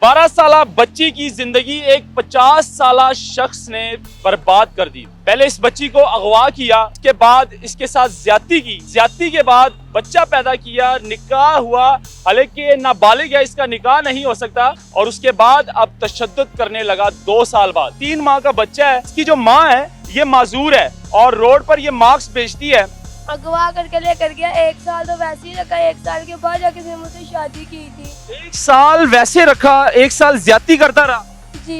12 साला बच्ची की जिंदगी एक 50 साला शख्स ने बर्बाद कर दी। पहले इस बच्ची को अगवा किया, उसके बाद इसके साथ ज्यादती की, ज्यादती के बाद बच्चा पैदा किया, निकाह हुआ, हालांकि नाबालिग है, इसका निकाह नहीं हो सकता, और उसके बाद अब तशद्दुद करने लगा 2 साल बाद। 3 माह का बच्चा है, इसकी जो माँ है ये माजूर है और रोड पर ये मार्क्स बेचती है। अगवा करके लेकर गया, 1 साल तो वैसे ही रखा, 1 साल के बाद जाके इसने मुझसे शादी की थी। 1 साल वैसे रखा, 1 साल ज्यादती करता रहा। जी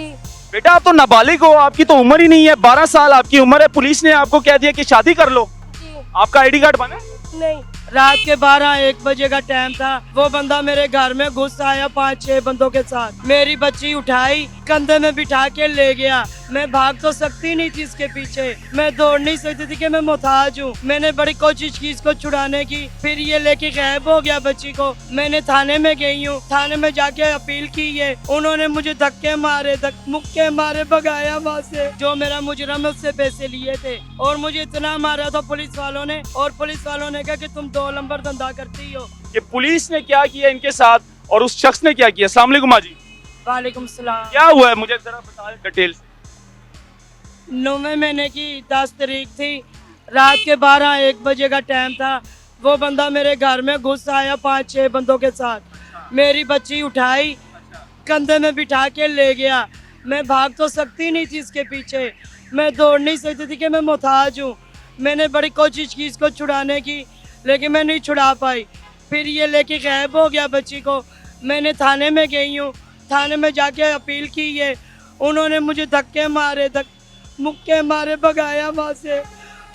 बेटा आप तो नाबालिग हो, आपकी तो उम्र ही नहीं है, 12 साल आपकी उम्र है, पुलिस ने आपको कह दिया कि शादी कर लो। जी आपका आईडी कार्ड बना? नहीं। रात के 12-1 बजे का टाइम था। वो बंदा मेरे घर में घुस आया 5-6 बंदों के साथ। मेरी बच्ची उठाई, कंधे में बिठा के ले गया। मैं भाग तो सकती नहीं थी इसके पीछे, मैं दौड़ नहीं सकती थी कि मैं मोहताज हूँ। मैंने बड़ी कोशिश की इसको छुड़ाने की, फिर ये लेके गायब हो गया बच्ची को। मैंने थाने में गई हूँ, थाने में जाके अपील की है। उन्होंने मुझे धक्के मारे, मुक्के मारे, भगाया वहाँ से। जो मेरा मुजरम है उससे पैसे लिए थे और मुझे इतना मारा था पुलिस वालों ने, और पुलिस वालों ने कहा कि तुम 2 नंबर धंधा करती हो। कि पुलिस ने क्या किया इनके साथ और उस शख्स ने क्या किया? अस्सलाम वालेकुम माँ जी। वालेकुम सलाम। क्या हुआ है मुझे जरा बता डिटेल से। 9वें महीने की 10 तारीख थी, रात के 12-1 बजे का टाइम था। वो बंदा मेरे घर में घुस आया 5-6 बंदों के साथ। मेरी बच्ची उठाई, कंधे में बिठा के ले गया। मैं भाग तो सकती नहीं थी इसके पीछे, मैं दौड़ नहीं सकती थी कि मैं मोहताज हूँ। मैंने बड़ी कोशिश की इसको छुड़ाने की, लेकिन मैं नहीं छुड़ा पाई। फिर ये लेके गायब हो गया बच्ची को। मैंने थाने में गई हूँ, थाने में जाके अपील की है। उन्होंने मुझे धक्के मारे, मुक्के मारे, भगाया वहाँ से,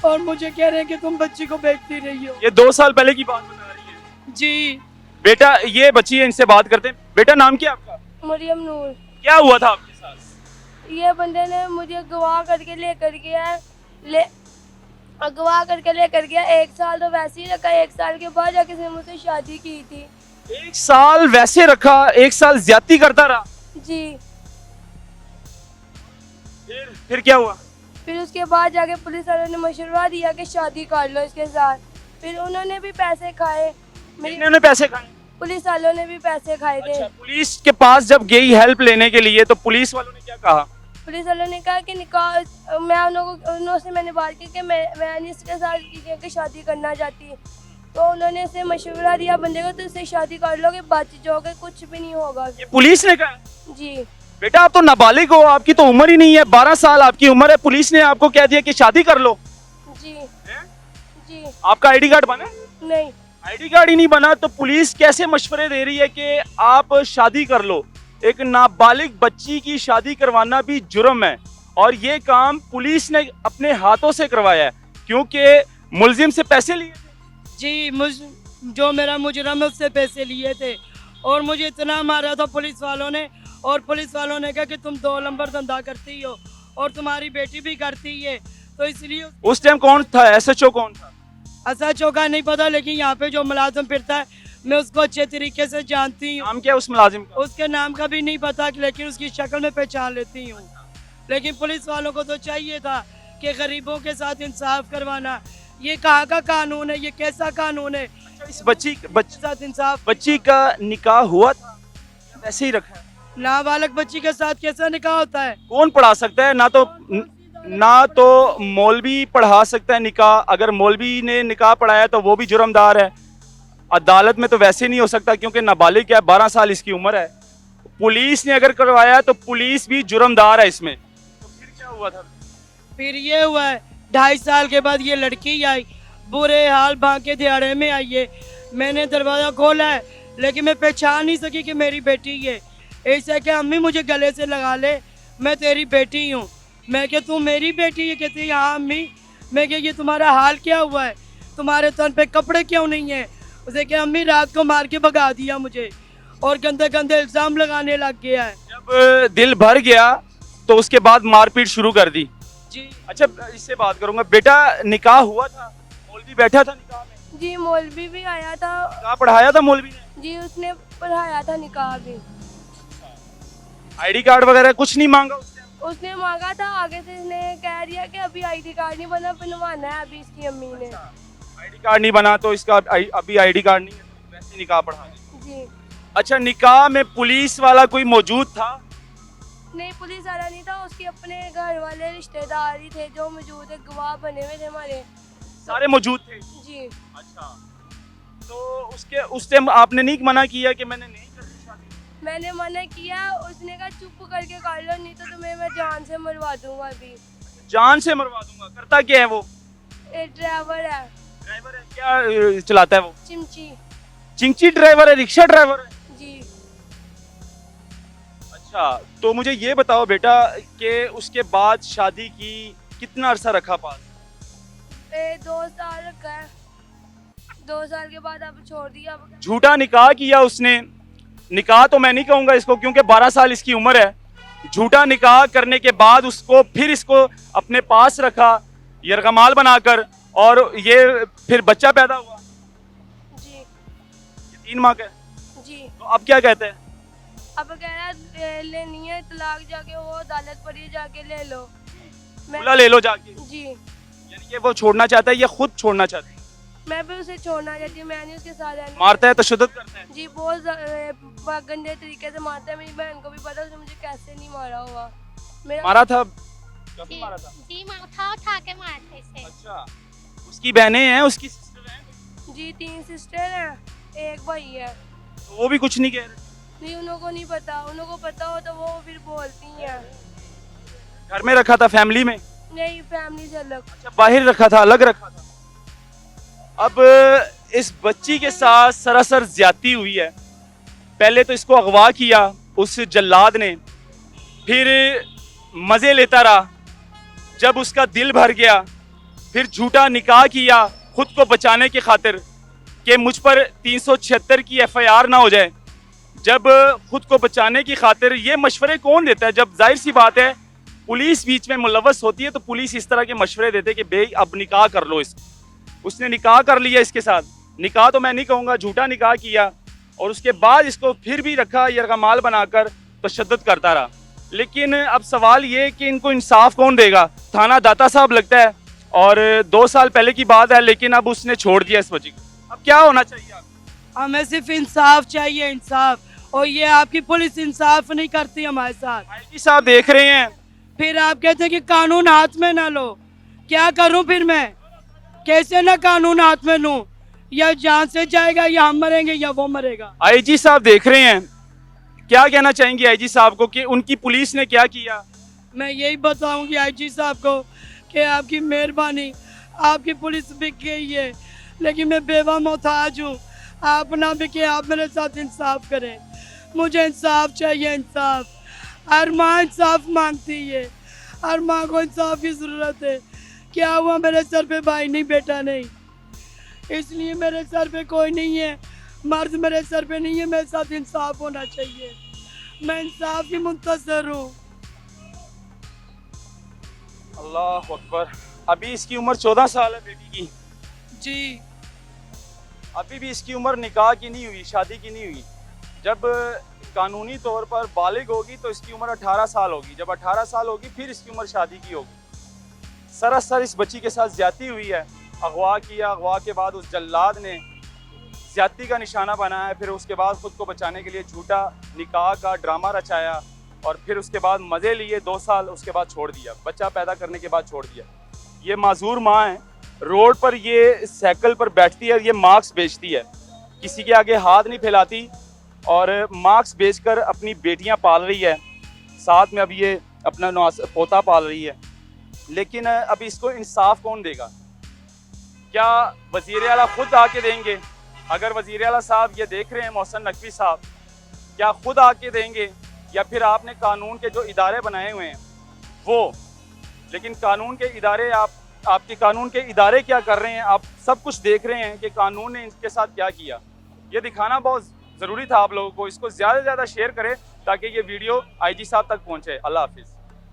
और मुझे कह रहे हैं कि तुम बच्ची को बेचती रही हो। ये 2 साल पहले की बात बता रही है जी बेटा। ये बच्ची है, इनसे बात करते हैं। बेटा नाम क्या आपका? मरियम नूर। क्या हुआ था आपके साथ? ये बंदे ने मुझे अगवा करके लेकर गया, अगवा करके लेकर गया, 1 साल तो वैसे ही रखा, 1 साल के बाद जाके इसने मुझसे शादी की थी। 1 साल वैसे रखा, 1 साल ज्यादती करता रहा। जी फिर क्या हुआ? फिर उसके बाद जाके पुलिस वालों ने मशवरा दिया कि शादी कर लो इसके साथ। फिर उन्होंने भी पैसे खाए, इन्होंने पैसे खाए? पुलिस वालों ने भी पैसे खाए थे। अच्छा, पुलिस के पास जब गई हेल्प लेने के लिए तो पुलिस वालों ने क्या कहा? पुलिस वालों ने कहा कि निकाह, मैं उन्होंने मैंने बात की कि मैं नहीं इसके साथ की शादी करना चाहती। तो उन्होंने इसे मशवरा दिया बंदे को, तो इससे शादी कर लो कि बातचीत होगी, कुछ भी नहीं होगा। ये पुलिस ने कहा? जी बेटा आप तो नाबालिग हो, आपकी तो उम्र ही नहीं है, 12 साल आपकी उम्र है, पुलिस ने आपको कह दिया कि शादी कर लो। जी जी आपका आईडी कार्ड बना? नहीं। आईडी कार्ड ही नहीं बना तो पुलिस कैसे मशवरे दे रही है कि आप शादी कर लो? एक नाबालिग बच्ची की शादी करवाना भी जुर्म है, और ये काम पुलिस ने अपने हाथों से करवाया है क्योंकि मुलजिम से पैसे लिए थे। जी, जो मेरा मुजरम है उससे पैसे लिए थे, और मुझे इतना मारा था पुलिस वालों ने, और पुलिस वालों ने कहा कि तुम 2 नंबर धंधा करती हो और तुम्हारी बेटी भी करती है, तो इसलिए। उस टाइम कौन था? एसएचओ कौन था? एसएचओ का नहीं पता, लेकिन यहाँ पे जो मुलाजिम फिरता है मैं उसको अच्छे तरीके से जानती हूँ। नाम क्या है उस मुलाजिम का? उसके नाम का भी नहीं पता, लेकिन उसकी शक्ल में पहचान लेती हूँ। लेकिन पुलिस वालों को तो चाहिए था कि गरीबों के साथ इंसाफ करवाना। ये कहाँ का कानून है? ये कैसा कानून है? अच्छा, इस बच्ची साथ इंसाफ। बच्ची का निकाह हुआ था, वैसे ही रखा है? नाबालिग बच्ची के साथ कैसा निकाह होता है? कौन पढ़ा सकता है? ना तो मौलवी पढ़ा सकता है निकाह। अगर मौलवी ने निकाह पढ़ाया तो वो भी जुर्मदार है। अदालत में तो वैसे नहीं हो सकता क्योंकि नाबालिग है, 12 साल इसकी उम्र है। पुलिस ने अगर करवाया तो पुलिस भी जुर्मदार है इसमें। तो फिर क्या हुआ था? फिर ये हुआ है, 2.5 साल के बाद ये लड़की आई, बुरे हाल भाग के दिहाड़े में आई है। मैंने दरवाज़ा खोला है, लेकिन मैं पहचान नहीं सकी कि मेरी बेटी है। ऐसा कि अम्मी मुझे गले से लगा ले, मैं तेरी बेटी हूँ। मैं क्या तू मेरी बेटी है? कहती हाँ अम्मी। मैं क्या ये तुम्हारा हाल क्या हुआ है? तुम्हारे तन पे कपड़े क्यों नहीं है? उसे क्या अम्मी रात को मार के भगा दिया मुझे, और गंदे गंदे इल्ज़ाम लगाने लग गया है। जब दिल भर गया तो उसके बाद मारपीट शुरू कर दी। जी अच्छा, इससे बात करूंगा। बेटा निकाह हुआ था, मौलवी बैठा था निकाह में? जी मौलवी भी आया था। निकाह पढ़ाया था मौलवी ने? जी उसने पढ़ाया था निकाह भी। आईडी कार्ड वगैरह कुछ नहीं मांगा उसने मांगा था, आगे से इसने कह दिया कि अभी आईडी कार्ड नहीं बना, बनवाना है अभी इसकी अम्मी ने। आईडी कार्ड नहीं बना तो इसका अभी आईडी कार्ड नहीं है, तो वैसे निकाह पढ़ा दे। जी अच्छा, निकाह में पुलिस वाला कोई मौजूद था? नहीं, पुलिस वाला नहीं था, उसके अपने घर वाले रिश्तेदार ही थे जो मौजूद है, गवाह बने हुए थे हमारे। सारे मौजूद थे? जी। अच्छा, तो उसके उस टाइम आपने नहीं मना किया कि मैंने नहीं करनी शादी? मैंने मना किया, उसने कहा चुप करके कर लो, नहीं तो तुम्हें मैं जान से मरवा दूंगा अभी। जान से मरवा दूंगा। करता क्या है वो? ड्राइवर है। ड्राइवर है? क्या चलाता है वो? चिमची। चिंची ड्राइवर है? रिक्शा ड्राइवर है? जी। अच्छा, तो मुझे ये बताओ बेटा कि उसके बाद शादी की कितना अरसा रखा पास? 2 साल रखा है। 2 साल के बाद अब छोड़ दिया। अब झूठा निकाह किया उसने। निकाह तो मैं नहीं कहूँगा इसको, क्योंकि 12 साल इसकी उम्र है। झूठा निकाह करने के बाद उसको फिर इसको अपने पास रखा यरगमाल बनाकर, और ये फिर बच्चा पैदा हुआ। जी। ये 3 माह का है। जी। तो अब क्या कहते हैं? अब कह रहा है लेनी है तलाक, जाके वो अदालत पर ही जाके ले लो। खुला ले लो जाके। जी। यानी कि वो छोड़ना चाहता है या खुद छोड़ना चाहता है? मैं भी उसे छोड़ना चाहती हूँ, मैं नहीं उसके साथ रहना। मारता है, तशद्दुद करता है? जी, बहुत गंदे तरीके से मारता है। मेरी बहन को भी पता है उसने मुझे कैसे नहीं मारा हुआ। मेरा मारा था? कभी मारा था? जी उठा के मारते थे। अच्छा, उसकी बहनें हैं, उसकी सिस्टर हैं? जी 3 सिस्टर हैं, 1 भाई है। तो वो भी कुछ नहीं कह रहे? नहीं, उनको नहीं पता, उनको पता हो तो वो फिर बोलती हैं। घर में रखा था फैमिली में? नहीं, फैमिली से अलग। अच्छा, बाहर रखा था, अलग रखा था। अब इस बच्ची के साथ सरासर ज्यादती हुई है। पहले तो इसको अगवा किया उस जल्लाद ने, फिर मजे लेता रहा। जब उसका दिल भर गया, फिर झूठा निकाह किया खुद को बचाने की खातिर कि मुझ पर 376 की FIR ना हो जाए। जब खुद को बचाने की खातिर, ये मशवरे कौन देता है? जब जाहिर सी बात है पुलिस बीच में मुलव्वस होती है तो पुलिस इस तरह के मशवरे देते हैं कि बे अब निकाह कर लो इसको। उसने निकाह कर लिया इसके साथ। निकाह तो मैं नहीं कहूँगा, झूठा निकाह किया, और उसके बाद इसको फिर भी रखा यरगमाल बनाकर तशद्दुद करता रहा। लेकिन अब सवाल ये कि इनको इंसाफ कौन देगा? थाना दाता साहब लगता है, और 2 साल पहले की बात है, लेकिन अब उसने छोड़ दिया इस बच्ची को। अब क्या होना चाहिए आपको? हमें सिर्फ इंसाफ चाहिए, इंसाफ। और ये आपकी पुलिस इंसाफ नहीं करती हमारे साथ। आईजी साहब देख रहे हैं। फिर आप कहते हैं कि कानून हाथ में ना लो। क्या करूं फिर मैं? कैसे ना कानून हाथ में लूं? या जान से जाएगा, या हम मरेंगे, या वो मरेगा। आईजी साहब देख रहे हैं, क्या कहना चाहेंगे आईजी साहब को कि उनकी पुलिस ने क्या किया? मैं यही बताऊंगी आईजी साहब को कि आपकी मेहरबानी, आपकी पुलिस बिक गई है, लेकिन मैं बेवा मोहताज हूँ। आप ना बिके, आप मेरे साथ इंसाफ करें। मुझे इंसाफ चाहिए, इंसाफ। हर माँ इंसाफ मांगती है, हर माँ को इंसाफ की ज़रूरत है। क्या हुआ, मेरे सर पे भाई नहीं, बेटा नहीं, इसलिए मेरे सर पे कोई नहीं है, मर्द मेरे सर पे नहीं है। मेरे साथ इंसाफ होना चाहिए। मैं इंसाफ की मुंतज़र हूँ। अल्लाह अकबर। अभी इसकी उम्र 14 साल है बेटी की। जी। अभी भी इसकी उम्र निकाह की नहीं हुई, शादी की नहीं हुई। जब कानूनी तौर पर बालिग होगी तो इसकी उम्र 18 साल होगी। जब 18 साल होगी फिर इसकी उम्र शादी की होगी। सरासर इस बच्ची के साथ ज्यादती हुई है। अगवा किया, अगवा के बाद उस जल्लाद ने ज्यादती का निशाना बनाया, फिर उसके बाद खुद को बचाने के लिए झूठा निकाह का ड्रामा रचाया, और फिर उसके बाद मज़े लिए 2 साल, उसके बाद छोड़ दिया। बच्चा पैदा करने के बाद छोड़ दिया। ये माजूर माँ है, रोड पर ये साइकिल पर बैठती है, ये मास्क बेचती है, किसी के आगे हाथ नहीं फैलाती, और मास्क बेचकर अपनी बेटियां पाल रही है। साथ में अब ये अपना पोता पाल रही है। लेकिन अब इसको इंसाफ कौन देगा? क्या वज़ीर आला खुद आके देंगे? अगर वज़ीर आला साहब ये देख रहे हैं, मोहसिन नकवी साहब, क्या खुद आके देंगे, या फिर आपने कानून के जो इदारे बनाए हुए हैं वो? लेकिन कानून के इदारे, आपके कानून के इदारे क्या कर रहे हैं? आप सब कुछ देख रहे हैं कि कानून ने इनके साथ क्या किया। ये दिखाना बहुत ज़रूरी था आप लोगों को। इसको ज़्यादा से ज़्यादा शेयर करें ताकि ये वीडियो आईजी साहब तक पहुँचे। अल्लाह हाफिज़।